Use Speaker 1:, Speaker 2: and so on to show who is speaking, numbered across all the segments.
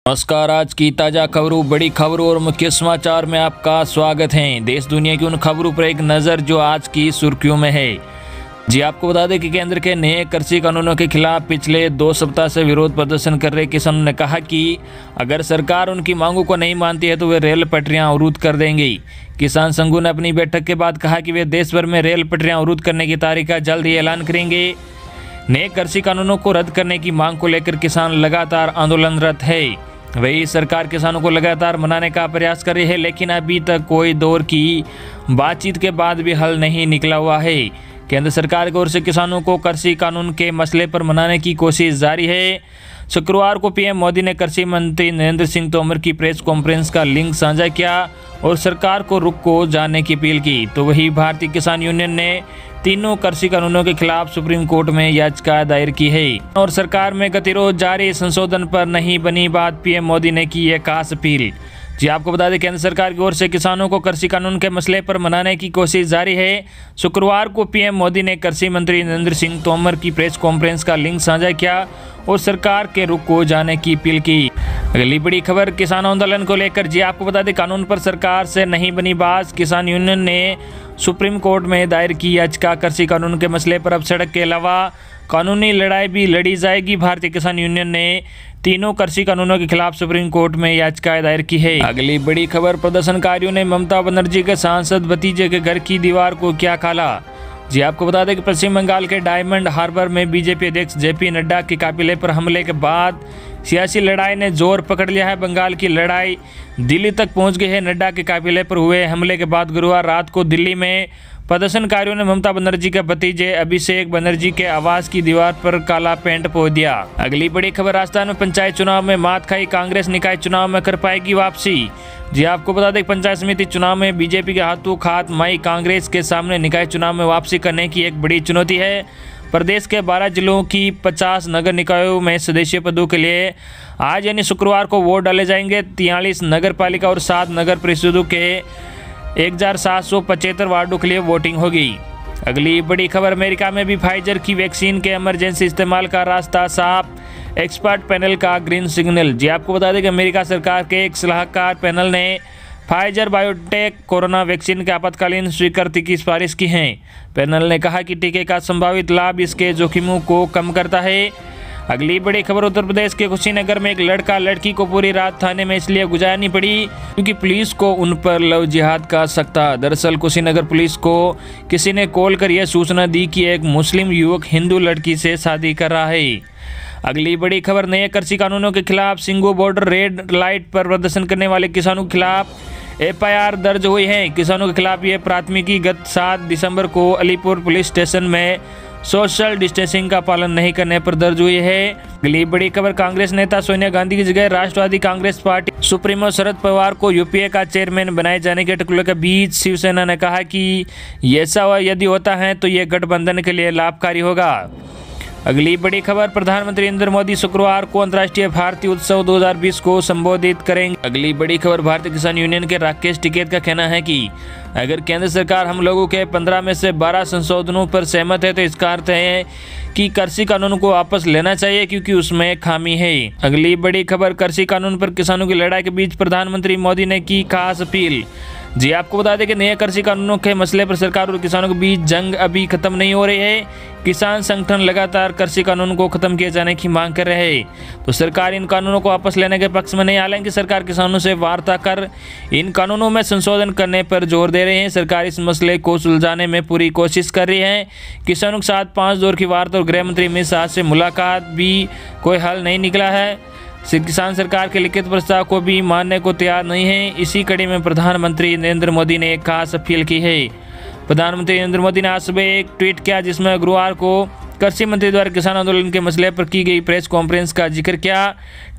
Speaker 1: नमस्कार। आज की ताज़ा खबरों, बड़ी खबरों और मुख्य समाचार में आपका स्वागत है। देश दुनिया की उन खबरों पर एक नज़र जो आज की सुर्खियों में है। जी आपको बता दें कि केंद्र के नए कृषि कानूनों के खिलाफ पिछले 2 सप्ताह से विरोध प्रदर्शन कर रहे किसानों ने कहा कि अगर सरकार उनकी मांगों को नहीं मानती है तो वे रेल पटरियां अवरुद्ध कर देंगी। किसान संघों ने अपनी बैठक के बाद कहा कि वे देश भर में रेल पटरियां अवरुद्ध करने की तारीख का जल्द ही ऐलान करेंगे। नए कृषि कानूनों को रद्द करने की मांग को लेकर किसान लगातार आंदोलनरत है। वही सरकार किसानों को लगातार मनाने का प्रयास कर रही है, लेकिन अभी तक कोई दौर की बातचीत के बाद भी हल नहीं निकला हुआ है। केंद्र सरकार की ओर से किसानों को कृषि कानून के मसले पर मनाने की कोशिश जारी है। शुक्रवार को पीएम मोदी ने कृषि मंत्री नरेंद्र सिंह तोमर की प्रेस कॉन्फ्रेंस का लिंक साझा किया और सरकार को रुख को जानने की अपील की। तो वही भारतीय किसान यूनियन ने तीनों कृषि कानूनों के खिलाफ सुप्रीम कोर्ट में याचिका दायर की है और सरकार में गतिरोध जारी, संशोधन पर नहीं बनी बात, पीएम मोदी ने की यह खास अपील। जी आपको बता दें, केंद्र सरकार की ओर से किसानों को कृषि कानून के मसले पर मनाने की कोशिश जारी है। शुक्रवार को पीएम मोदी ने कृषि मंत्री नरेंद्र सिंह तोमर की प्रेस कॉन्फ्रेंस का लिंक साझा किया और सरकार के रुख को जानने की अपील की। अगली बड़ी खबर किसान आंदोलन को लेकर। जी आपको बता दें, कानून पर सरकार से नहीं बनी बात, किसान यूनियन ने सुप्रीम कोर्ट में दायर की याचिका। कृषि कानून के मसले पर अब सड़क के अलावा कानूनी लड़ाई भी लड़ी जाएगी। भारतीय किसान यूनियन ने तीनों कृषि कानूनों के खिलाफ सुप्रीम कोर्ट में याचिका दायर की है। अगली बड़ी खबर, प्रदर्शनकारियों ने ममता बनर्जी के सांसद भतीजे के घर की दीवार को क्या खाला। जी आपको बता दें कि पश्चिम बंगाल के डायमंड हार्बर में बीजेपी अध्यक्ष जेपी नड्डा के काफिले पर हमले के बाद सियासी लड़ाई ने जोर पकड़ लिया है। बंगाल की लड़ाई दिल्ली तक पहुंच गई है। नड्डा के काफिले पर हुए हमले के बाद गुरुवार रात को दिल्ली में प्रदर्शनकारियों ने ममता बनर्जी के भतीजे अभिषेक बनर्जी के आवास की दीवार पर काला पेंट पोत दिया। अगली बड़ी खबर, राजस्थान में पंचायत चुनाव में मात खाई कांग्रेस, निकाय चुनाव में कर पाएगी वापसी। जी आपको बता दें, पंचायत समिति चुनाव में बीजेपी के हाथों खात माई कांग्रेस के सामने निकाय चुनाव में वापसी करने की एक बड़ी चुनौती है। प्रदेश के 12 जिलों की 50 नगर निकायों में सदस्यीय पदों के लिए आज यानी शुक्रवार को वोट डाले जाएंगे। 43 नगर पालिका और 7 नगर परिषदों के 1775 वार्डों के लिए वोटिंग होगी। अगली बड़ी खबर, अमेरिका में भी फाइजर की वैक्सीन के इमरजेंसी इस्तेमाल का रास्ता साफ, एक्सपर्ट पैनल का ग्रीन सिग्नल। जी आपको बता दें कि अमेरिका सरकार के एक सलाहकार पैनल ने फाइजर बायोटेक कोरोना वैक्सीन के आपातकालीन स्वीकृति की सिफारिश की है। पैनल ने कहा कि टीके का संभावित लाभ इसके जोखिमों को कम करता है। अगली बड़ी खबर, उत्तर प्रदेश के कुशीनगर में एक लड़का लड़की को पूरी रात थाने में इसलिए गुजारनी पड़ी क्योंकि पुलिस को उन पर लव जिहाद का शक था। दरअसल कुशीनगर पुलिस को किसी ने कॉल कर यह सूचना दी कि एक मुस्लिम युवक हिंदू लड़की से शादी कर रहा है। अगली बड़ी खबर, नए कृषि कानूनों के खिलाफ सिंगू बॉर्डर रेड लाइट पर प्रदर्शन करने वाले किसानों के खिलाफ एफआईआर दर्ज हुई है। किसानों के खिलाफ ये प्राथमिकी गत 7 दिसंबर को अलीपुर पुलिस स्टेशन में सोशल डिस्टेंसिंग का पालन नहीं करने पर दर्ज हुई है। अगली बड़ी खबर, कांग्रेस नेता सोनिया गांधी की जगह राष्ट्रवादी कांग्रेस पार्टी सुप्रीमो शरद पवार को यूपीए का चेयरमैन बनाए जाने के टकराव के बीच शिवसेना ने कहा कि ऐसा यदि होता है तो ये गठबंधन के लिए लाभकारी होगा। अगली बड़ी खबर, प्रधानमंत्री नरेंद्र मोदी शुक्रवार को अंतर्राष्ट्रीय भारतीय उत्सव 2020 को संबोधित करेंगे। अगली बड़ी खबर, भारतीय किसान यूनियन के राकेश टिकैत का कहना है कि अगर केंद्र सरकार हम लोगों के 15 में से 12 संशोधनों पर सहमत है तो इसका अर्थ है कि कृषि कानून को वापस लेना चाहिए क्योंकि उसमें खामी है। अगली बड़ी खबर, कृषि कानून पर किसानों की लड़ाई के बीच प्रधानमंत्री मोदी ने की खास अपील। जी आपको बता दें कि नए कृषि कानूनों के मसले पर सरकार और किसानों के बीच जंग अभी खत्म नहीं हो रही है। किसान संगठन लगातार कृषि कानून को खत्म किए जाने की मांग कर रहे हैं। तो सरकार इन कानूनों को वापस लेने के पक्ष में नहीं, हालांकि सरकार किसानों से वार्ता कर इन कानूनों में संशोधन करने पर जोर दे रहे हैं। सरकार इस मसले को सुलझाने में पूरी कोशिश कर रही है। किसानों के साथ 5 दौर की वार्ता और गृह मंत्री अमित शाह से मुलाकात भी कोई हल नहीं निकला है। किसान सरकार के लिखित प्रस्ताव को भी मानने को तैयार नहीं है। इसी कड़ी में प्रधानमंत्री नरेंद्र मोदी ने एक खास अपील की है। प्रधानमंत्री नरेंद्र मोदी ने आज सुबह एक ट्वीट किया जिसमें गुरुवार को कृषि मंत्री द्वारा किसान आंदोलन के मसले पर की गई प्रेस कॉन्फ्रेंस का जिक्र किया।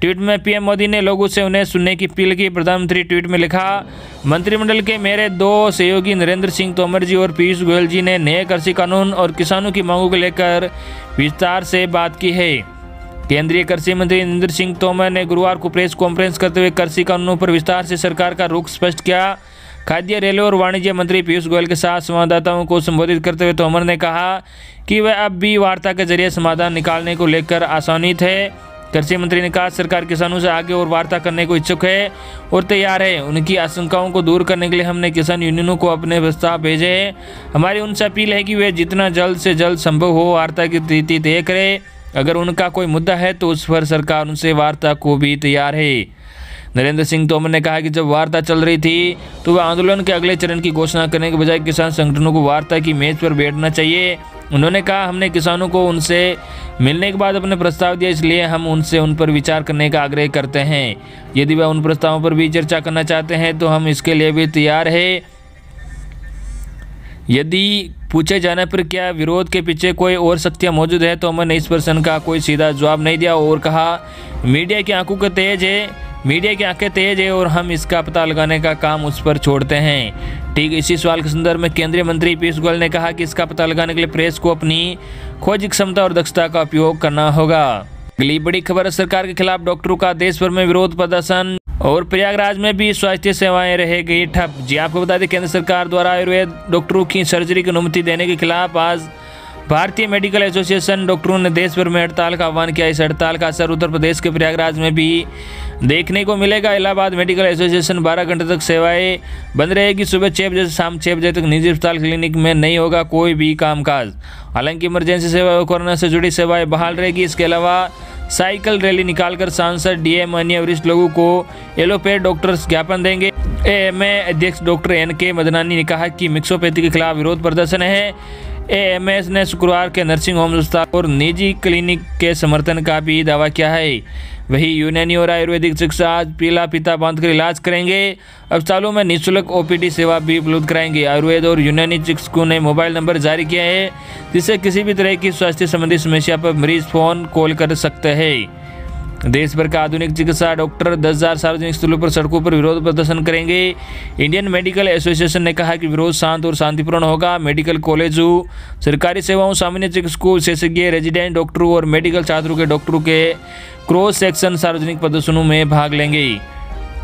Speaker 1: ट्वीट में पीएम मोदी ने लोगों से उन्हें सुनने की अपील की। प्रधानमंत्री ट्वीट में लिखा, मंत्रिमंडल के मेरे 2 सहयोगी नरेंद्र सिंह तोमर जी और पीयूष गोयल जी ने नए कृषि कानून और किसानों की मांगों को लेकर विस्तार से बात की है। केंद्रीय कृषि मंत्री नरेंद्र सिंह तोमर ने गुरुवार को प्रेस कॉन्फ्रेंस करते हुए कृषि कानूनों पर विस्तार से सरकार का रुख स्पष्ट किया। खाद्य, रेलवे और वाणिज्य मंत्री पीयूष गोयल के साथ संवाददाताओं को संबोधित करते हुए तोमर ने कहा कि वह अब भी वार्ता के जरिए समाधान निकालने को लेकर आशान्वित है। कृषि मंत्री ने कहा सरकार किसानों से आगे और वार्ता करने को इच्छुक है और तैयार है। उनकी आशंकाओं को दूर करने के लिए हमने किसान यूनियनों को अपने प्रस्ताव भेजे हैं। हमारी उनसे अपील है कि वे जितना जल्द से जल्द संभव हो वार्ता की तिथि तय करें। अगर उनका कोई मुद्दा है तो उस पर सरकार उनसे वार्ता को भी तैयार है। नरेंद्र सिंह तोमर ने कहा कि जब वार्ता चल रही थी तो वह आंदोलन के अगले चरण की घोषणा करने के बजाय किसान संगठनों को वार्ता की मेज पर बैठना चाहिए। उन्होंने कहा हमने किसानों को उनसे मिलने के बाद अपने प्रस्ताव दिया, इसलिए हम उनसे उन पर विचार करने का आग्रह करते हैं। यदि वह उन प्रस्तावों पर भी चर्चा करना चाहते हैं तो हम इसके लिए भी तैयार है। यदि पूछे जाने पर क्या विरोध के पीछे कोई और शक्तियाँ मौजूद है तो हमने इस प्रश्न का कोई सीधा जवाब नहीं दिया और कहा मीडिया की आंखें तेज है और हम इसका पता लगाने का काम उस पर छोड़ते हैं। ठीक इसी सवाल के संदर्भ में केंद्रीय मंत्री पीयूष गोयल ने कहा कि इसका पता लगाने के लिए प्रेस को अपनी खोज क्षमता और दक्षता का उपयोग करना होगा। अगली बड़ी खबर, सरकार के खिलाफ डॉक्टरों का देश भर में विरोध प्रदर्शन और प्रयागराज में भी स्वास्थ्य सेवाएं रह गई ठप। जी आपको बता दें केंद्र सरकार द्वारा आयुर्वेद डॉक्टरों की सर्जरी की अनुमति देने के खिलाफ आज भारतीय मेडिकल एसोसिएशन डॉक्टरों ने देश भर में हड़ताल का आह्वान किया। इस हड़ताल का असर उत्तर प्रदेश के प्रयागराज में भी देखने को मिलेगा। इलाहाबाद मेडिकल एसोसिएशन 12 घंटे तक सेवाएं बंद रहेगी। सुबह 6 बजे से शाम 6 बजे तक निजी अस्पताल क्लिनिक में नहीं होगा कोई भी कामकाज। हालांकि इमरजेंसी सेवा और कोरोना से जुड़ी सेवाएं बहाल रहेगी। इसके अलावा साइकिल रैली निकालकर सांसद डीएम अन्य वरिष्ठ लोगों को एलोपैथ डॉक्टर्स ज्ञापन देंगे। एएमए अध्यक्ष डॉक्टर एनके मदनानी ने कहा कि मिक्सोपैथी के खिलाफ विरोध प्रदर्शन है। एएमएस ने शुक्रवार के नर्सिंग होम अस्पताल और निजी क्लिनिक के समर्थन का भी दावा किया है। वही यूनानी और आयुर्वेदिक चिकित्सा आज पीला फीता बांधकर इलाज करेंगे। अस्पतालों में निःशुल्क ओपीडी सेवा भी उपलब्ध कराएंगे। आयुर्वेद और यूनानी चिकित्सकों ने मोबाइल नंबर जारी किया है जिससे किसी भी तरह की स्वास्थ्य संबंधी समस्या पर मरीज फोन कॉल कर सकते हैं। देश भर का आधुनिक चिकित्सा डॉक्टर 10,000 सार्वजनिक स्थलों पर सड़कों पर विरोध प्रदर्शन करेंगे। इंडियन मेडिकल एसोसिएशन ने कहा कि विरोध शांत और शांतिपूर्ण होगा। मेडिकल कॉलेजों, सरकारी सेवाओं, सामान्य चिकित्सकों, विशेषज्ञ, रेजिडेंट डॉक्टरों और मेडिकल छात्रों के डॉक्टरों के क्रॉस सेक्शन सार्वजनिक प्रदर्शनों में भाग लेंगे।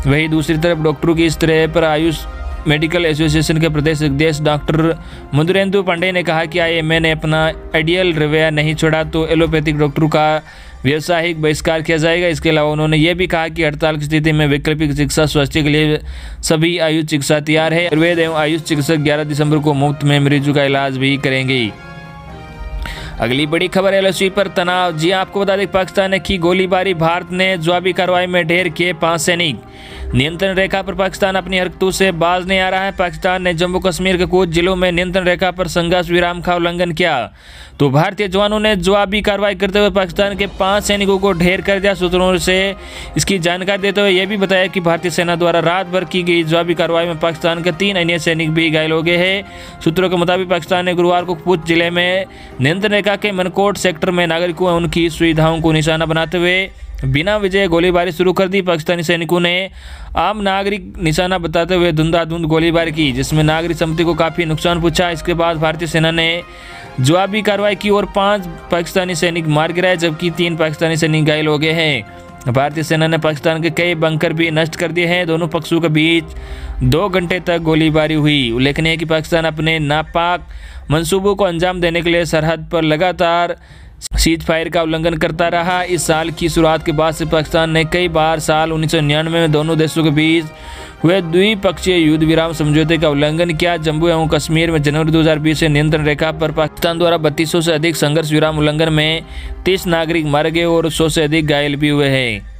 Speaker 1: वहीं दूसरी तरफ डॉक्टरों की इस तरह पर आयुष मेडिकल एसोसिएशन के प्रदेश अध्यक्ष डॉक्टर मधुरेंदु पांडे ने कहा कि आईएमए ने अपना आइडियल रवैया नहीं छोड़ा तो एलोपैथिक डॉक्टरों का व्यावसायिक बहिष्कार किया जाएगा। इसके अलावा उन्होंने ये भी कहा कि हड़ताल की स्थिति में वैकल्पिक चिकित्सा स्वास्थ्य के लिए सभी आयुष चिकित्सा तैयार है। आयुर्वेद एवं आयुष चिकित्सक 11 दिसंबर को मुफ्त में मरीजों का इलाज भी करेंगे। अगली बड़ी खबर एलओसी पर तनाव। जी आपको बता दें पाकिस्तान ने की गोलीबारी, भारत ने जवाबी कार्रवाई में ढेर किए 5 सैनिक। नियंत्रण रेखा पर पाकिस्तान अपनी हरकतों से बाज नहीं आ रहा है। पाकिस्तान ने जम्मू कश्मीर के कुछ जिलों में नियंत्रण रेखा पर संघर्ष विराम का उल्लंघन किया तो भारतीय जवानों ने जवाबी कार्रवाई करते हुए पाकिस्तान के 5 सैनिकों को ढेर कर दिया। सूत्रों से इसकी जानकारी देते हुए यह भी बताया कि भारतीय सेना द्वारा रात भर की गई जवाबी कार्रवाई में पाकिस्तान के 3 अन्य सैनिक भी घायल हो गए हैं। सूत्रों के मुताबिक पाकिस्तान ने गुरुवार को पुंछ जिले में नियंत्रण रेखा के मनकोट सेक्टर में नागरिकों और उनकी सुविधाओं को निशाना बनाते हुए बिना वजह गोलीबारी शुरू कर दी। पाकिस्तानी सैनिकों ने आम नागरिक निशाना बताते हुए धुंधाधुंध गोलीबारी की जिसमें नागरिक सम्पत्ति को काफ़ी नुकसान पहुंचा। इसके बाद भारतीय सेना ने जवाबी कार्रवाई की और 5 पाकिस्तानी सैनिक मार गिराए जबकि 3 पाकिस्तानी सैनिक घायल हो गए हैं। भारतीय सेना ने पाकिस्तान के कई बंकर भी नष्ट कर दिए हैं। दोनों पक्षों के बीच 2 घंटे तक गोलीबारी हुई। उल्लेखनीय है कि पाकिस्तान अपने नापाक मंसूबों को अंजाम देने के लिए सरहद पर लगातार सीज फायर का उल्लंघन करता रहा। इस साल की शुरुआत के बाद से पाकिस्तान ने कई बार साल 1999 में दोनों देशों के बीच हुए द्विपक्षीय युद्ध विराम समझौते का उल्लंघन किया। जम्मू एवं कश्मीर में जनवरी 2020 से नियंत्रण रेखा पर पाकिस्तान द्वारा 3200 से अधिक संघर्ष विराम उल्लंघन में 30 नागरिक मारे गए और 100 से अधिक घायल भी हुए हैं।